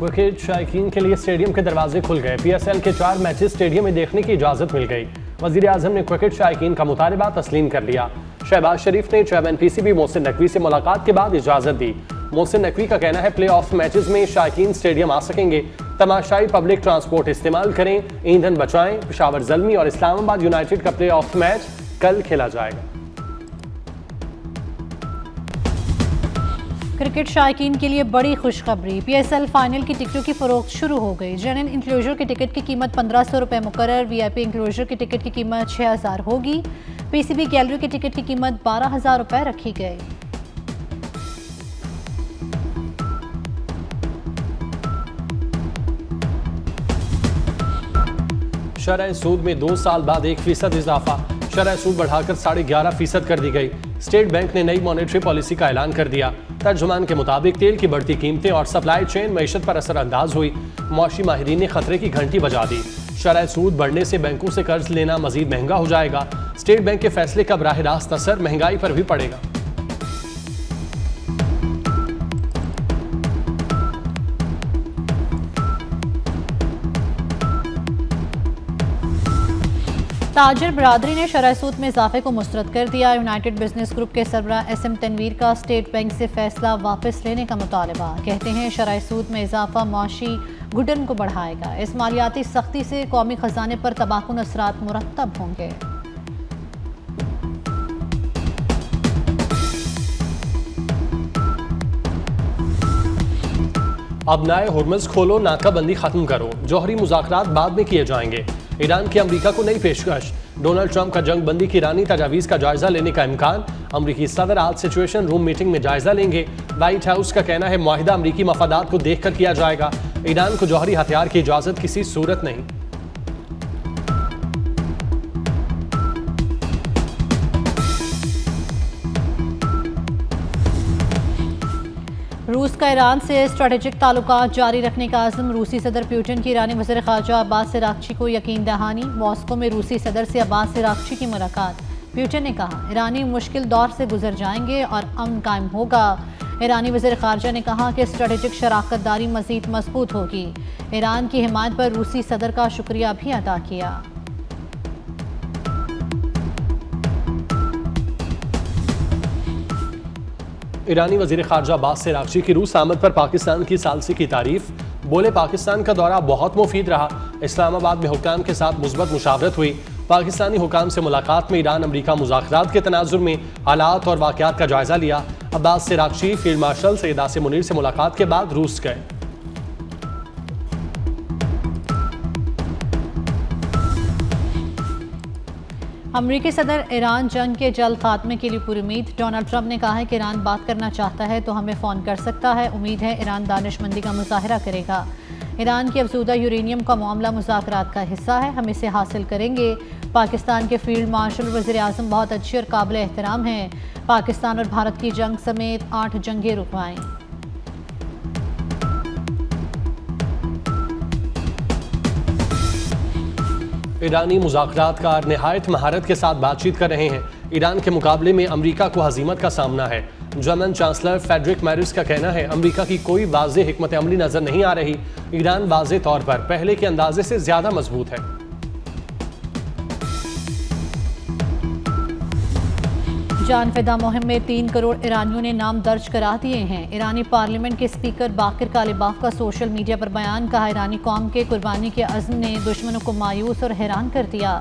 Cricket शायकीन के लिए stadium के दरवाजे खुल गए। PSL के 4 मैचेस स्टेडियम में देखने की इजाज़त मिल गई। वज़ीर आज़म ने क्रिकेट शायकीन का मुतालबा तस्लीम कर लिया। शहबाज शरीफ ने चेयरमैन PCB मोहसिन नकवी से मुलाकात के बाद इजाज़त दी। मोहसिन नकवी का कहना है प्ले ऑफ मैचेस में शायकीन स्टेडियम आ सकेंगे। तमाशाई पब्लिक ट्रांसपोर्ट इस्तेमाल करें, ईंधन बचाएं। पेशावर ज़ल्मी और इस्लामाबाद यूनाइटेड का प्ले ऑफ मैच कल खेला जाएगा। क्रिकेट शायकीन के लिए बड़ी खुशखबरी। PSL फाइनल की टिकटों की फरोख्त शुरू हो गई। जनरल इंक्लोजर की टिकट की कीमत 1500 रुपये मुकर्रर। VIP इंक्लोजर की टिकट की कीमत 6000 होगी। PCB गैलरी की टिकट की कीमत 12000 रुपये रखी गई। शरह सूद में 2 साल बाद 1% इजाफा। शरह सूद बढ़ाकर 11.5% कर दी गई। स्टेट बैंक ने नई मॉनेटरी पॉलिसी का ऐलान कर दिया। तर्जुमान के मुताबिक तेल की बढ़ती कीमतें और सप्लाई चेन मईशत पर असरअंदाज हुई। मौशी माहिरीन ने खतरे की घंटी बजा दी। शरह सूद बढ़ने से बैंकों से कर्ज लेना मजीद महंगा हो जाएगा। स्टेट बैंक के फैसले का बराह रास्त असर महंगाई पर भी पड़ेगा। ताजिर बरादरी ने शरह सूद में इजाफे को मुस्तरद कर दिया। यूनाइटेड बिजनेस ग्रुप के सरबराह SM तनवीर का स्टेट बैंक से फैसला वापस लेने का मुतालबा। कहते हैं शरह सूद में इजाफा माशी घुटन को बढ़ाएगा। इस मालियाती सख्ती से कौमी खजाने पर तबाहकुन असरात मुरतब होंगे। अब नए हुर्मुज़ खोलो, नाकाबंदी खत्म करो। जौहरी मुज़ाकरात बाद में किए जाएंगे। ईरान की अमरीका को नई पेशकश। डोनाल्ड ट्रंप का जंग बंदी की ईरानी तजावीज़ का जायजा लेने का इम्कान। अमरीकी सदर आज सिचुएशन रूम मीटिंग में जायजा लेंगे। व्हाइट हाउस का कहना है मुआहिदा अमरीकी मफादात को देख कर किया जाएगा। ईरान को जौहरी हथियार की इजाज़त किसी सूरत नहीं। रूस का ईरान से स्ट्रेटेजिक ताल्लुकात जारी रखने का आज़म। रूसी सदर पुतिन की ईरानी वज़ीर ख़ारजा अब्बास अराग़ची को यकीन दहानी। मॉस्को में रूसी सदर से अब्बास अराग़ची की मुलाकात। पुतिन ने कहा ईरानी मुश्किल दौर से गुजर जाएंगे और अमन कायम होगा। ईरानी वज़ीर ख़ारजा ने कहा कि स्ट्रेटेजिक शराकत दारी मज़ीद मजबूत होगी। ईरान की हिमायत पर रूसी सदर का शुक्रिया भी अदा किया। ईरानी वज़ीर ख़ारजा अब्बास अराग़ची की रूस आमद पर पाकिस्तान की सालसी की तारीफ। बोले पाकिस्तान का दौरा बहुत मुफीद रहा। इस्लामाबाद में हुक्काम के साथ मुस्बत मुशावरत हुई। पाकिस्तानी हुक्काम से मुलाकात में ईरान अमरीका मुज़ाकरात के तनाजुर में हालात और वाक़यात का जायजा लिया। Abbas Araghchi field marshal Syed Asim Munir से मुलाकात के बाद रूस गए। अमरीकी सदर ईरान जंग के जल्द खात्मे के लिए पूरी उम्मीद। डोनाल्ड ट्रंप ने कहा है कि ईरान बात करना चाहता है तो हमें फ़ोन कर सकता है। उम्मीद है ईरान दानिशमंदी का मुजाहरा करेगा। ईरान की अफजूदा यूरेनियम का मामला मुज़ाकरात का हिस्सा है, हम इसे हासिल करेंगे। पाकिस्तान के फील्ड मार्शल वज़ीर आज़म बहुत अच्छे और काबिल एहतराम हैं। पाकिस्तान और भारत की जंग समेत 8 जंगें रुकवाएं। ईरानी मुज़ाकरातकार नहायत महारत के साथ बातचीत कर रहे हैं। ईरान के मुकाबले में अमरीका को हज़ीमत का सामना है। जर्मन चांसलर फेडरिक मैरिस का कहना है अमरीका की कोई वाज़ेह हिकमत अमली नज़र नहीं आ रही। ईरान वाज़ेह तौर पर पहले के अंदाजे से ज़्यादा मजबूत है। जान फिदा मुहिम में 3 करोड़ ईरानियों ने नाम दर्ज करा दिए हैं। ईरानी पार्लियामेंट के स्पीकर बाकिर कालिबाफ का सोशल मीडिया पर बयान। कहा ईरानी कौम के कुर्बानी के अज़्म ने दुश्मनों को मायूस और हैरान कर दिया।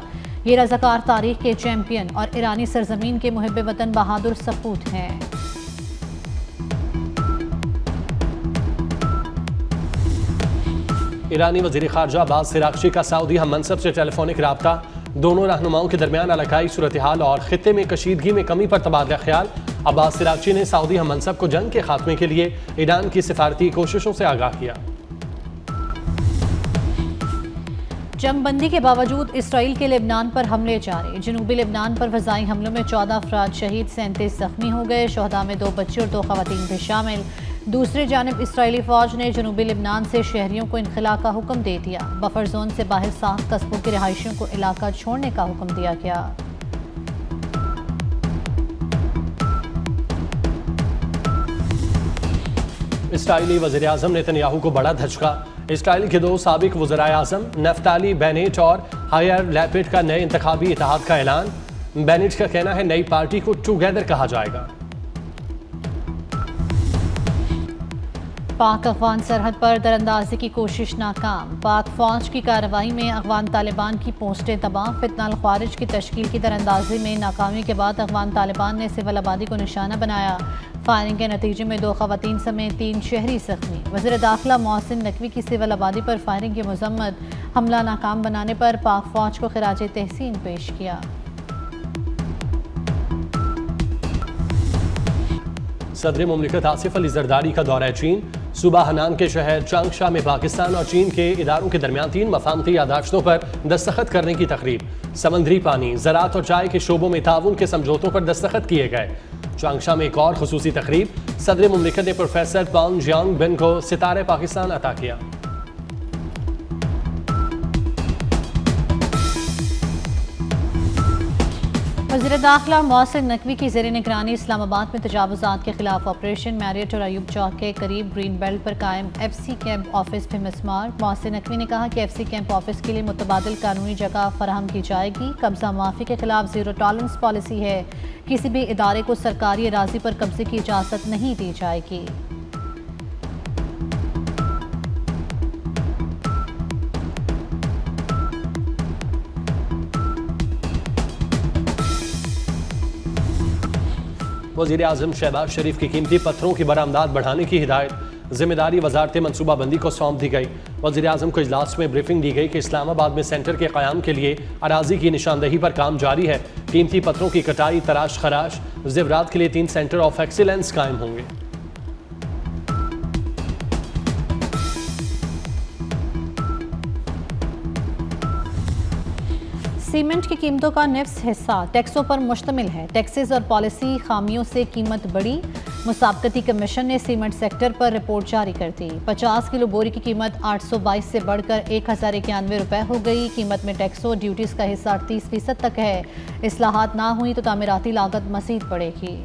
ये रज़ाकार तारीख के चैंपियन और ईरानी सरजमीन के मुहिब वतन बहादुर सपूत हैं। ईरानी वज़ीर ख़ारजा अब्बास अराग़ची का सऊदी हम मनसब से टेलीफोनिक रब्ता। दोनों रहनुमाओं के दरमियान इलाकाई सूरत हाल और खित्ते में कशीदगी में कमी पर तबादला ख्याल। अब्बास अराग़ची ने सऊदी हम मनसब को जंग के खात्मे के लिए ईरान की सिफारती कोशिशों से आगाह किया। जंग बंदी के बावजूद इसराइल के लेबनान पर हमले जारी। जनूबी लेबनान पर फ़ज़ाई हमलों में 14 अफराद शहीद, 37 ज़ख्मी हो गए। शहदा में 2 बच्चे और 2 ख़वातीन भी शामिल। दूसरी जानिब इसराइली फ़ौज ने जनूबी लेबनान से शहरियों को इनखला का हुक्म दे दिया। बफर जोन से बाहर 7 कस्बों के रिहायशियों को इलाका छोड़ने का हुक्म दिया गया। इसराइली वज़ीर-ए-आज़म नेतन्याहू को बड़ा धचका। इसराइल के दो साबिक वज़ीर-ए-आज़म नफ्ताली बेनेट और याइर लैपिड का नए इंतखाबी इत्तेहाद का ऐलान। बेनेट का कहना है नई पार्टी को टुगेदर कहा जाएगा। पाक अफगान सरहद पर दरअंदाजी की कोशिश नाकाम। पाक फौज की कार्रवाई में अफगान तालिबान की पोस्टें तबाह। फितनाल ख्वारिज की तश्कील की दरअंदाजी में नाकामी के बाद अफगान तालिबान ने सिविल आबादी को निशाना बनाया। फायरिंग के नतीजे में 2 खवातीन समेत 3 शहरी जख्मी। वज़ीर दाखिला मोहसिन नकवी की सिविल आबादी पर फायरिंग की मजम्मत। हमला नाकाम बनाने पर पाक फौज को खिराज तहसीन पेश किया। सदर मुमलिकत आसिफ अली जरदारी का दौरा चीन। सूबा हनान के शहर चांगशा में पाकिस्तान और चीन के इदारों के दरमियान 3 मफाहमती यादाश्तों पर दस्तखत करने की तकरीब। समंदरी पानी, ज़राअत और चाय के शोबों में ताउन के समझौतों पर दस्तखत किए गए। चांगशा में एक और खुसूसी तकरीब। सदर मुमलिकत ने प्रोफेसर पॉन जियांग बिन को सितारे पाकिस्तान अता किया। वज़ीर दाखिला मोहसिन नकवी की ज़ेर निगरानी इस्लामाबाद में तजावुज़ात के खिलाफ ऑपरेशन मैरियट और अयूब चौक के करीब ग्रीन बेल्ट पर कायम FC कैंप ऑफिस पे मिसमार। मोहसिन नकवी ने कहा कि FC कैंप ऑफिस के लिए मुतबादिल कानूनी जगह फराहम की जाएगी। कब्जा माफी के खिलाफ ज़ीरो टॉलरेंस पॉलिसी है। किसी भी इदारे को सरकारी अराजी पर कब्जे की इजाज़त नहीं दी जाएगी। वज़ीर-ए-आज़म शहबाज शरीफ की कीमती पत्थरों की बरामदात बढ़ाने की हिदायत। जिम्मेदारी वजारत मनसूबाबंदी को सौंप दी गई। वज़ीर-ए-आज़म को इजलास में ब्रीफिंग दी गई कि इस्लामाबाद में सेंटर के क़याम के लिए अराजी की निशानदही पर काम जारी है। कीमती पत्थरों की कटाई, तराश खराश, ज़ेवरात के लिए 3 सेंटर ऑफ एक्सीलेंस कायम होंगे। सीमेंट की कीमतों का निफ्स हिस्सा टैक्सों पर मुश्तमिल है। टैक्सेस और पॉलिसी खामियों से कीमत बढ़ी। मुसाबकती कमीशन ने सीमेंट सेक्टर पर रिपोर्ट जारी कर दी। 50 किलो बोरी की कीमत 822 से बढ़कर 1091 रुपये हो गई। कीमत में टैक्सों और ड्यूटीज़ का हिस्सा 38% तक है। इस्लाहात ना हुई तो तामीराती लागत मज़ीद बढ़ेगी।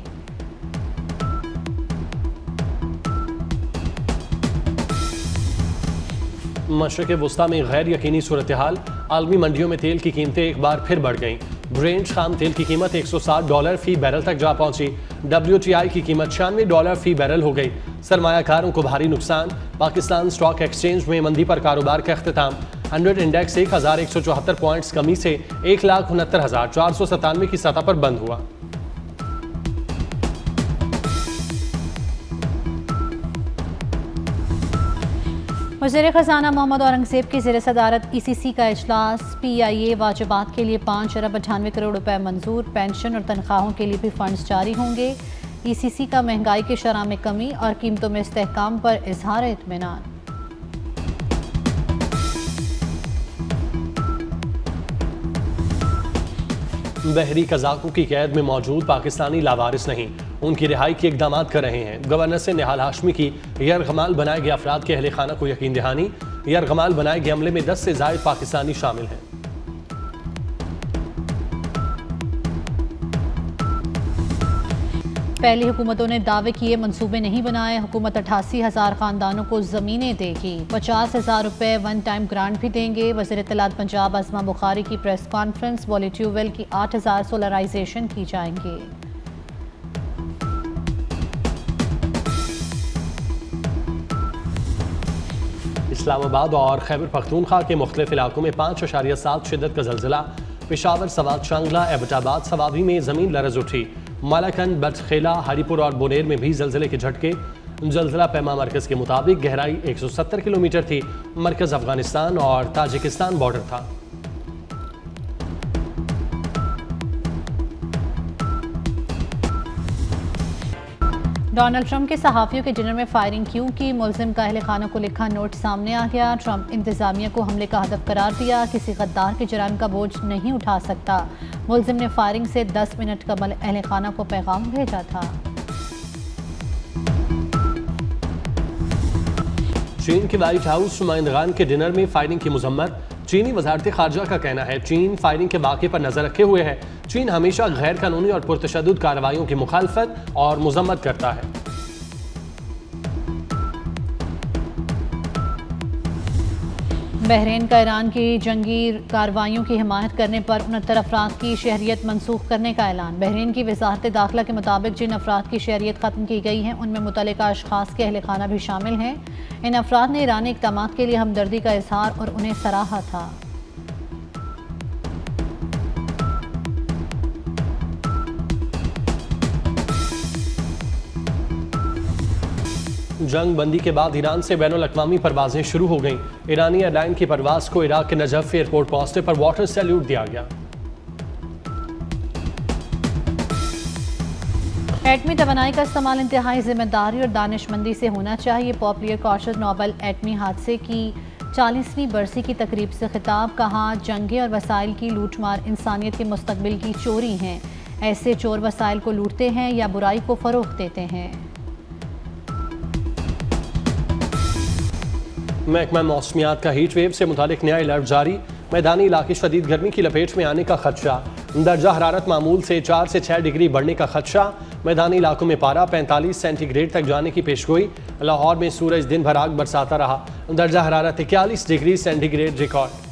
मशरक़ वुस्ता में गैर यकीनी सूरत हाल। आलमी मंडियों में तेल की कीमतें एक बार फिर बढ़ गईं। ब्रेंट खाम तेल की कीमत $160 फी बैरल तक जा पहुंची। WTI की कीमत $96 फी बैरल हो गई। सरमायाकारों को भारी नुकसान। पाकिस्तान स्टॉक एक्सचेंज में मंदी पर कारोबार का अख्तिताम। 100 इंडेक्स 1174 पॉइंट्स कमी से 1,69,497 की सतह पर बंद हुआ। वज़ीर ख़ज़ाना मोहम्मद औरंगज़ेब की ज़ेर सदारत ECC का इजलास। PIA वाजिबात के लिए 5 अरब 98 करोड़ रुपए मंजूर। पेंशन और तनख्वाहों के लिए भी फंड्स जारी होंगे। ECC का महंगाई की शरह में कमी और कीमतों में इस्तेहकाम पर इजहार इत्मीनान। बहरी कज़ाकों की कैद में मौजूद पाकिस्तानी लावारिस नहीं, उनकी रिहाई के इकदाम कर रहे हैं। गवर्नर से निहाल हाशमी की यरगमाल बनाए गए अफराद के अहले खाना को यकीन दहानी। यरगमाल बनाए गए हमले में 10 से ज़ायद पाकिस्तानी शामिल हैं। पहली हुकूमतों ने दावे किए, मंसूबे नहीं बनाए। हुकूमत 88,000 खानदानों को ज़मीनें देगी। 50,000 रुपये वन टाइम ग्रांट भी देंगे। वज़ीर इत्तलात पंजाब अज़मा बुखारी की प्रेस कॉन्फ्रेंस। बोली ट्यूबवेल की 8,000 सोलराइजेशन की जाएंगी। इस्लामाबाद और खैबर पख्तूनख्वा के मुख्तलिफ इलाकों में 5.7 शिद्दत का ज़लज़ला। पेशावर, सवात, शांगला, एबटाबाद, सवाबी में ज़मीन लरज़ उठी। मालाकंद, बटखेला, हरीपुर और बोनेर में भी ज़लज़ले के झटके। ज़लज़ला पैमा मरकज़ के मुताबिक गहराई 170 किलोमीटर थी। मरकज़ अफगानिस्तान और ताजिकिस्तान बॉर्डर था। डोनाल्ड ट्रंप के सहाफ़ियों के डिनर में फायरिंग क्यों की? मुलजिम का अहले खाना को लिखा नोट सामने आ गया। ट्रंप इंतज़ामिया को हमले का हदफ करार दिया। किसी गद्दार के जुर्म का बोझ नहीं उठा सकता। मुलजिम ने फायरिंग से 10 मिनट कबल अहले खाना को पैगाम भेजा था। चीन के व्हाइट हाउस नुमाइंदगान के डिनर में फायरिंग की मजम्मत। चीनी वजारत खारजा का कहना है चीन फायरिंग के वाक़े पर नजर रखे हुए है। चीन हमेशा गैर कानूनी और पुरतशद्दुद कार्रवाइयों की मुखालफत और मजम्मत करता है। बहरीन का ईरान की जंगी कार्रवाइयों की हिमायत करने पर 69 अफराद की शहरियत मनसूख करने का ऐलान। बहरीन की वजारत दाखिला के मुताबिक जिन अफराद की शहरियत ख़त्म की गई है उनमें मुतल्लिका अशखास के अहल खाना भी शामिल हैं। इन अफराद ने ईरानी इक़दाम के लिए हमदर्दी का इजहार और उन्हें सराहा था। जंग बंदी के बाद ईरान से बैनुल-अक़वामी परवाजें शुरू हो गईं। ईरानी एयरलाइन की परवाज को इराक के नजफ एयरपोर्ट पहुंचने पर वाटर सैल्यूट दिया गया। एटमी तवानाई का इस्तेमाल इंतहाई जिम्मेदारी और दानिशमंदी से होना चाहिए। पॉपुलर कॉशर नोबल एटमी हादसे की 40वीं बरसी की तकरीब से खिताब। कहा, जंगें और वसाइल की लूटमार इंसानियत के मुस्तकबिल की चोरी हैं। ऐसे चोर वसाइल को लूटते हैं या बुराई को फ़रोग़ देते हैं। महकमा मौसमियात का हीट वेव से मुतालिक नया अलर्ट जारी। मैदानी इलाके शदीद गर्मी की लपेट में आने का खदशा। दर्जा हरारत मामूल से 4 से 6 डिग्री बढ़ने का खदशा। मैदानी इलाकों में पारा 45 सेंटीग्रेड तक जाने की पेशगोई। लाहौर में सूरज दिन भर आग बरसाता रहा। दर्जा हरारत 41 डिग्री सेंटीग्रेड रिकॉर्ड।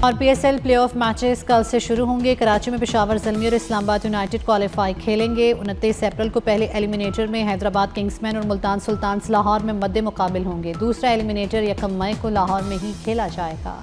और PSL प्लेऑफ मैचेस कल से शुरू होंगे। कराची में पेशावर ज़ल्मी और इस्लामाबाद यूनाइटेड क्वालिफाई खेलेंगे। 29 अप्रैल को पहले एलिमिनेटर में हैदराबाद किंग्समैन और मुल्तान सुल्तान्स लाहौर में मद्दे मुकाबिल होंगे। दूसरा एलिमिनेटर 1 मई को लाहौर में ही खेला जाएगा।